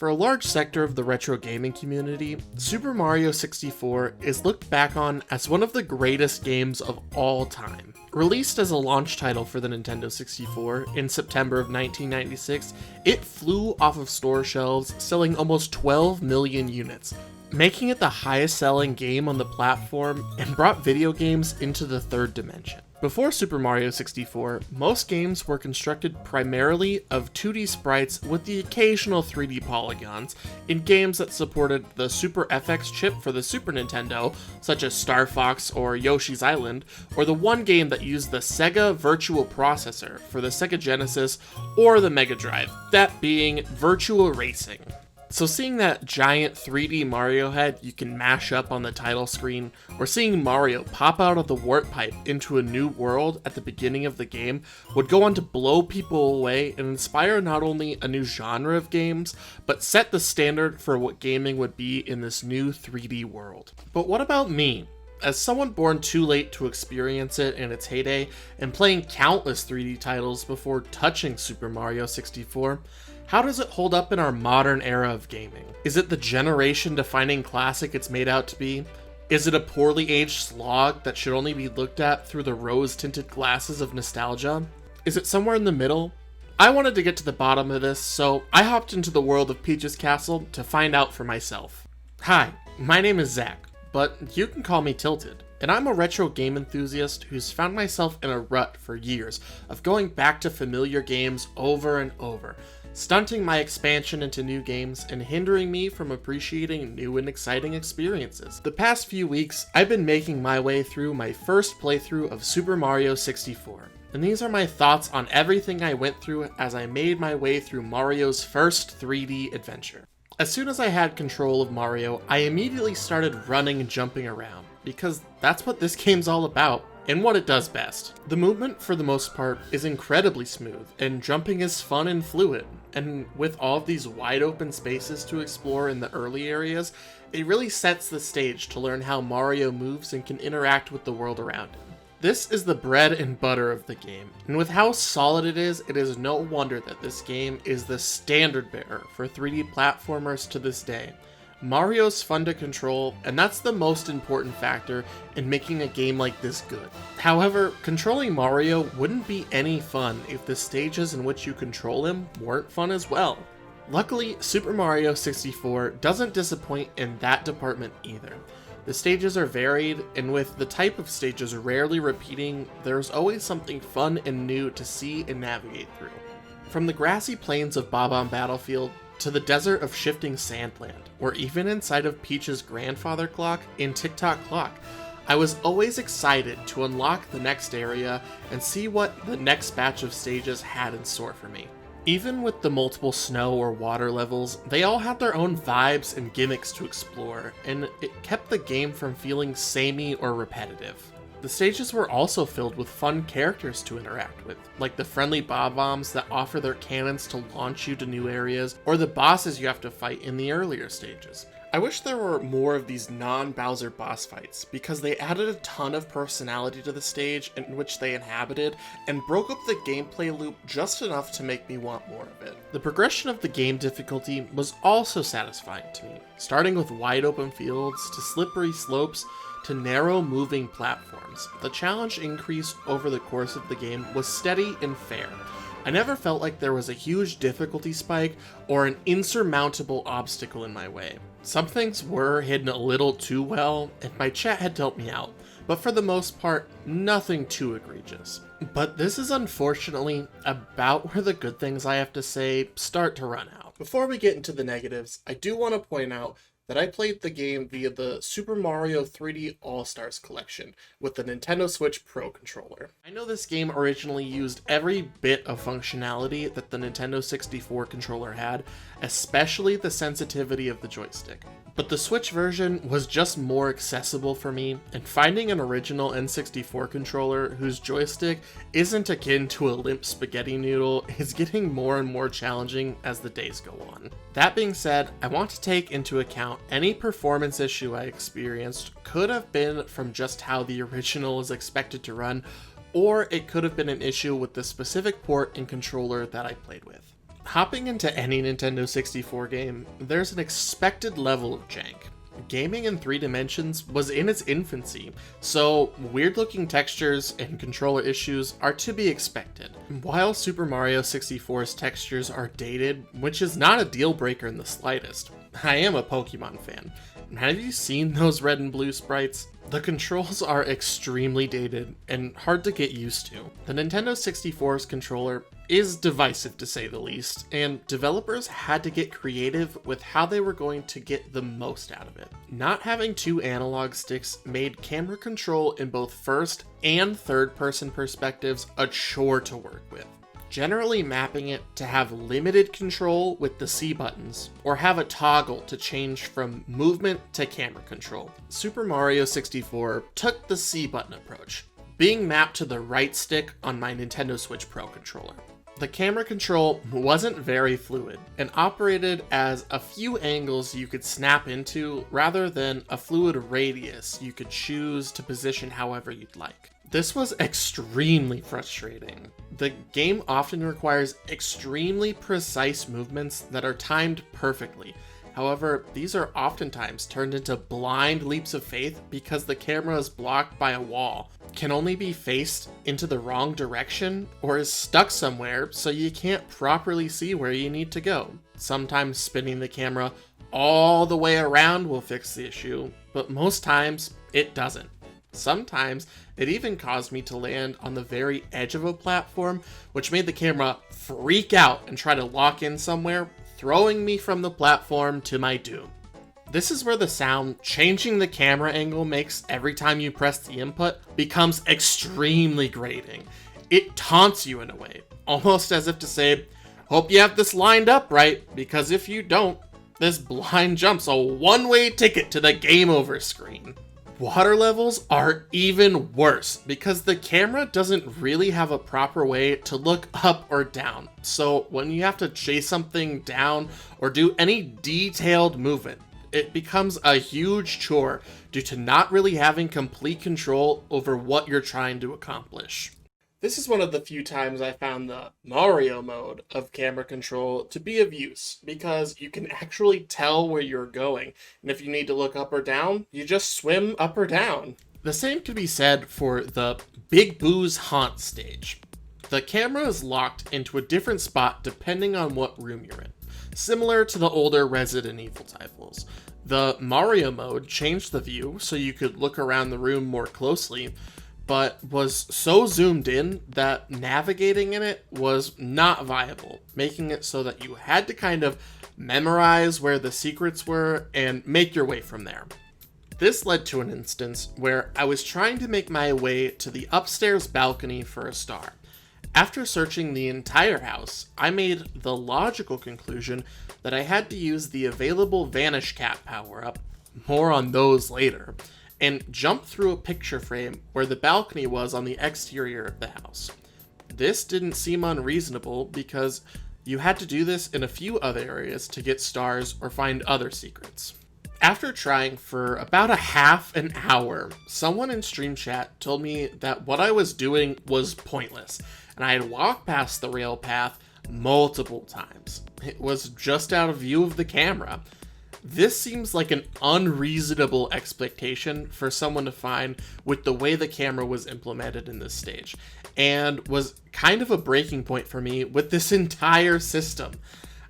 For a large sector of the retro gaming community, Super Mario 64 is looked back on as one of the greatest games of all time. Released as a launch title for the Nintendo 64 in September of 1996, it flew off of store shelves, selling almost 12 million units, making it the highest selling game on the platform and brought video games into the third dimension. Before Super Mario 64, most games were constructed primarily of 2D sprites with the occasional 3D polygons in games that supported the Super FX chip for the Super Nintendo, such as Star Fox or Yoshi's Island, or the one game that used the Sega Virtual Processor for the Sega Genesis or the Mega Drive, that being Virtua Racing. So seeing that giant 3D Mario head you can mash up on the title screen, or seeing Mario pop out of the warp pipe into a new world at the beginning of the game would go on to blow people away and inspire not only a new genre of games, but set the standard for what gaming would be in this new 3D world. But what about me? As someone born too late to experience it in its heyday and playing countless 3D titles before touching Super Mario 64, how does it hold up in our modern era of gaming? Is it the generation-defining classic it's made out to be? Is it a poorly aged slog that should only be looked at through the rose-tinted glasses of nostalgia? Is it somewhere in the middle? I wanted to get to the bottom of this, so I hopped into the world of Peach's Castle to find out for myself. Hi, my name is Zach, but you can call me Tilted, and I'm a retro game enthusiast who's found myself in a rut for years of going back to familiar games over and over, stunting my expansion into new games and hindering me from appreciating new and exciting experiences. The past few weeks, I've been making my way through my first playthrough of Super Mario 64, and these are my thoughts on everything I went through as I made my way through Mario's first 3D adventure. As soon as I had control of Mario, I immediately started running and jumping around, because that's what this game's all about, and what it does best. The movement, for the most part, is incredibly smooth, and jumping is fun and fluid, and with all of these wide open spaces to explore in the early areas, it really sets the stage to learn how Mario moves and can interact with the world around him. This is the bread and butter of the game, and with how solid it is no wonder that this game is the standard bearer for 3D platformers to this day. Mario's fun to control, and that's the most important factor in making a game like this good. However, controlling Mario wouldn't be any fun if the stages in which you control him weren't fun as well. Luckily, Super Mario 64 doesn't disappoint in that department either. The stages are varied, and with the type of stages rarely repeating, there's always something fun and new to see and navigate through. From the grassy plains of Bob-omb Battlefield to the desert of Shifting Sandland, or even inside of Peach's grandfather clock in Tick-Tock Clock, I was always excited to unlock the next area and see what the next batch of stages had in store for me. Even with the multiple snow or water levels, they all had their own vibes and gimmicks to explore, and it kept the game from feeling samey or repetitive. The stages were also filled with fun characters to interact with, like the friendly Bob-ombs that offer their cannons to launch you to new areas, or the bosses you have to fight in the earlier stages. I wish there were more of these non-Bowser boss fights, because they added a ton of personality to the stage in which they inhabited, and broke up the gameplay loop just enough to make me want more of it. The progression of the game difficulty was also satisfying to me, starting with wide open fields, to slippery slopes, to narrow moving platforms. The challenge increase over the course of the game was steady and fair. I never felt like there was a huge difficulty spike or an insurmountable obstacle in my way. Some things were hidden a little too well, and my chat had to help me out, but for the most part, nothing too egregious. But this is unfortunately about where the good things I have to say start to run out. Before we get into the negatives, I do want to point out that I played the game via the Super Mario 3D All-Stars collection with the Nintendo Switch Pro controller. I know this game originally used every bit of functionality that the Nintendo 64 controller had, especially the sensitivity of the joystick. But the Switch version was just more accessible for me, and finding an original N64 controller whose joystick isn't akin to a limp spaghetti noodle is getting more and more challenging as the days go on. That being said, I want to take into account any performance issue I experienced could have been from just how the original is expected to run, or it could have been an issue with the specific port and controller that I played with. Hopping into any Nintendo 64 game, there's an expected level of jank. Gaming in 3 dimensions was in its infancy, so weird-looking textures and controller issues are to be expected. While Super Mario 64's textures are dated, which is not a deal-breaker in the slightest, I am a Pokemon fan. Have you seen those red and blue sprites? The controls are extremely dated and hard to get used to. The Nintendo 64's controller is divisive to say the least, and developers had to get creative with how they were going to get the most out of it. Not having 2 analog sticks made camera control in both first and third person perspectives a chore to work with. Generally mapping it to have limited control with the C buttons, or have a toggle to change from movement to camera control. Super Mario 64 took the C button approach, being mapped to the right stick on my Nintendo Switch Pro controller. The camera control wasn't very fluid, and operated as a few angles you could snap into rather than a fluid radius you could choose to position however you'd like. This was extremely frustrating. The game often requires extremely precise movements that are timed perfectly. However, these are oftentimes turned into blind leaps of faith because the camera is blocked by a wall, can only be faced into the wrong direction, or is stuck somewhere so you can't properly see where you need to go. Sometimes spinning the camera all the way around will fix the issue, but most times it doesn't. Sometimes it even caused me to land on the very edge of a platform, which made the camera freak out and try to lock in somewhere, throwing me from the platform to my doom. This is where the sound changing the camera angle makes every time you press the input becomes extremely grating. It taunts you in a way, almost as if to say, hope you have this lined up right, because if you don't, this blind jump's a one-way ticket to the game over screen. Water levels are even worse because the camera doesn't really have a proper way to look up or down. So when you have to chase something down or do any detailed movement, it becomes a huge chore due to not really having complete control over what you're trying to accomplish. This is one of the few times I found the Mario mode of camera control to be of use, because you can actually tell where you're going, and if you need to look up or down, you just swim up or down. The same could be said for the Big Boo's Haunt stage. The camera is locked into a different spot depending on what room you're in, similar to the older Resident Evil titles. The Mario mode changed the view so you could look around the room more closely, but was so zoomed in that navigating in it was not viable, making it so that you had to kind of memorize where the secrets were and make your way from there. This led to an instance where I was trying to make my way to the upstairs balcony for a star. After searching the entire house, I made the logical conclusion that I had to use the available Vanish Cap power-up, more on those later, and jump through a picture frame where the balcony was on the exterior of the house. This didn't seem unreasonable because you had to do this in a few other areas to get stars or find other secrets. After trying for about a half an hour, someone in stream chat told me that what I was doing was pointless, and I had walked past the rail path multiple times. It was just out of view of the camera. This seems like an unreasonable expectation for someone to find with the way the camera was implemented in this stage, and was kind of a breaking point for me with this entire system.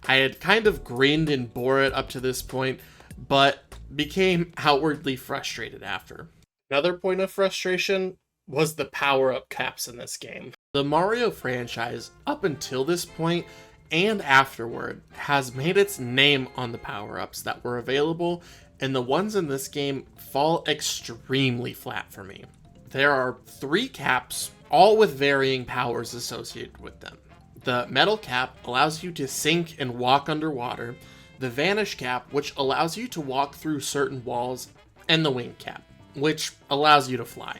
I had kind of grinned and bore it up to this point, but became outwardly frustrated after. Another point of frustration was the power-up caps in this game. The Mario franchise, up until this point, and afterward, has made its name on the power-ups that were available, and the ones in this game fall extremely flat for me. There are 3 caps, all with varying powers associated with them. The metal cap allows you to sink and walk underwater, the vanish cap, which allows you to walk through certain walls, and the wing cap, which allows you to fly.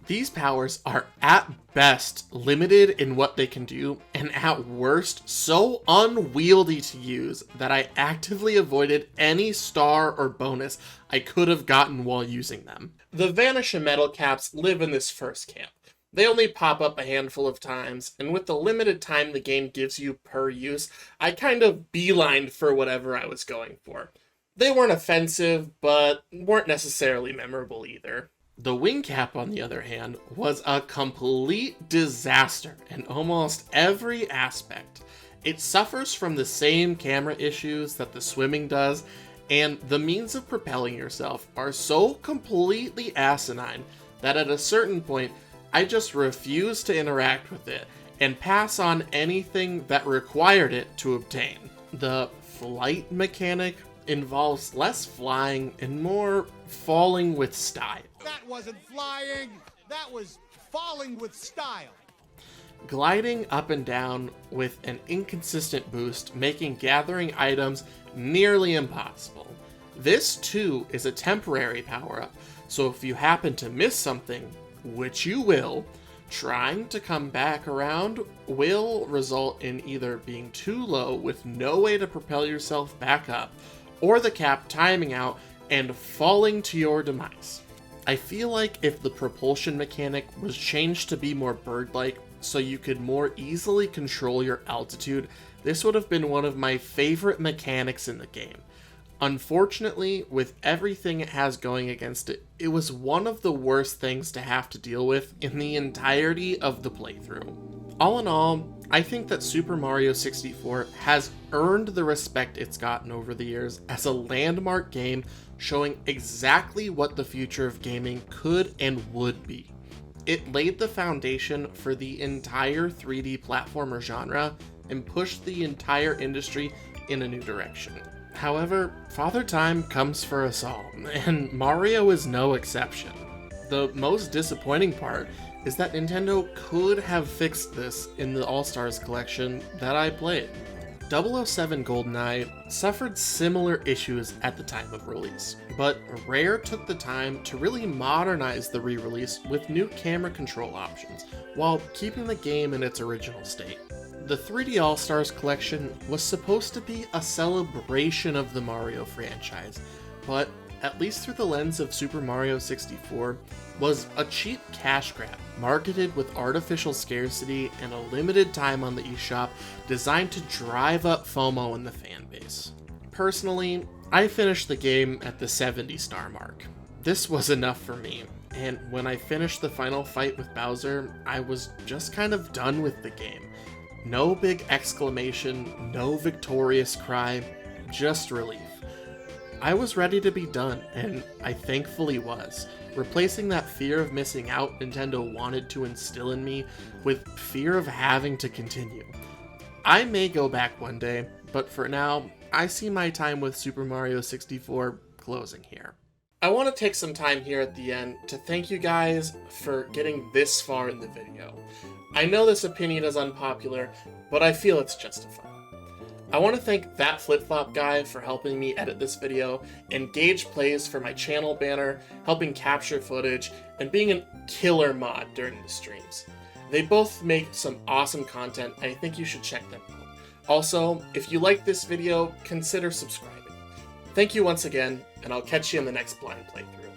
These powers are at best limited in what they can do, and at worst so unwieldy to use that I actively avoided any star or bonus I could have gotten while using them. The Vanish and Metal caps live in this first camp. They only pop up a handful of times, and with the limited time the game gives you per use, I kind of beelined for whatever I was going for. They weren't offensive, but weren't necessarily memorable either. The wing cap, on the other hand, was a complete disaster in almost every aspect. It suffers from the same camera issues that the swimming does, and the means of propelling yourself are so completely asinine that at a certain point, I just refused to interact with it and pass on anything that required it to obtain. The flight mechanic involves less flying and more falling with style. That wasn't flying, that was falling with style. Gliding up and down with an inconsistent boost, making gathering items nearly impossible. This too is a temporary power-up, so if you happen to miss something, which you will, trying to come back around will result in either being too low with no way to propel yourself back up, or the cap timing out and falling to your demise. I feel like if the propulsion mechanic was changed to be more bird-like so you could more easily control your altitude, this would have been one of my favorite mechanics in the game. Unfortunately, with everything it has going against it, it was one of the worst things to have to deal with in the entirety of the playthrough. All in all, I think that Super Mario 64 has earned the respect it's gotten over the years as a landmark game showing exactly what the future of gaming could and would be. It laid the foundation for the entire 3D platformer genre and pushed the entire industry in a new direction. However, Father Time comes for us all, and Mario is no exception. The most disappointing part is that Nintendo could have fixed this in the All-Stars collection that I played. 007 GoldenEye suffered similar issues at the time of release, but Rare took the time to really modernize the re-release with new camera control options, while keeping the game in its original state. The 3D All-Stars collection was supposed to be a celebration of the Mario franchise, but at least through the lens of Super Mario 64, was a cheap cash grab, marketed with artificial scarcity and a limited time on the eShop designed to drive up FOMO in the fan base. Personally, I finished the game at the 70-star mark. This was enough for me, and when I finished the final fight with Bowser, I was just kind of done with the game. No big exclamation, no victorious cry, just relief. I was ready to be done, and I thankfully was, replacing that fear of missing out Nintendo wanted to instill in me with fear of having to continue. I may go back one day, but for now, I see my time with Super Mario 64 closing here. I want to take some time here at the end to thank you guys for getting this far in the video. I know this opinion is unpopular, but I feel it's justified. I want to thank That Flip-Flop guy for helping me edit this video, and Gage Plays for my channel banner, helping capture footage, and being a killer mod during the streams. They both make some awesome content, and I think you should check them out. Also, if you like this video, consider subscribing. Thank you once again, and I'll catch you in the next blind playthrough.